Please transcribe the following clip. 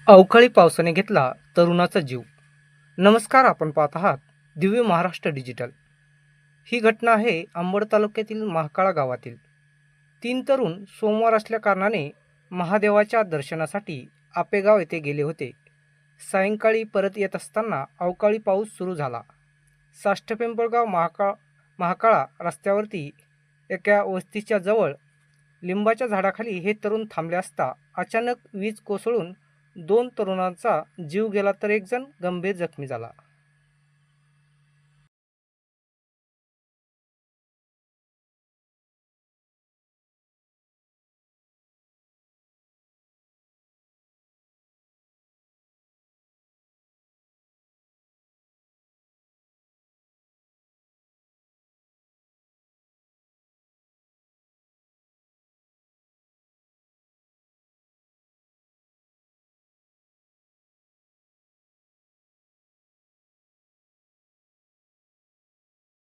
अवकाळी पावसाने घेतला तरुणाचा जीव. नमस्कार, आपण पाहत आहात दिव्य महाराष्ट्र डिजिटल. ही घटना आहे अंबड तालुक्यातील महाकाळा गावातील. तीन तरुण सोमवार असल्या कारणाने महादेवाच्या दर्शनासाठी आपेगाव येथे गेले होते. सायंकाळी परत येत असताना अवकाळी पाऊस सुरू झाला. साष्ट पिंपळगाव महाकाळा रस्त्यावरती एका वस्तीच्या जवळ लिंबाच्या झाडाखाली हे तरुण थांबले असता अचानक वीज कोसळून दोन तरुणांचा जीव गेला तर एक जण गंभीर जखमी झाला.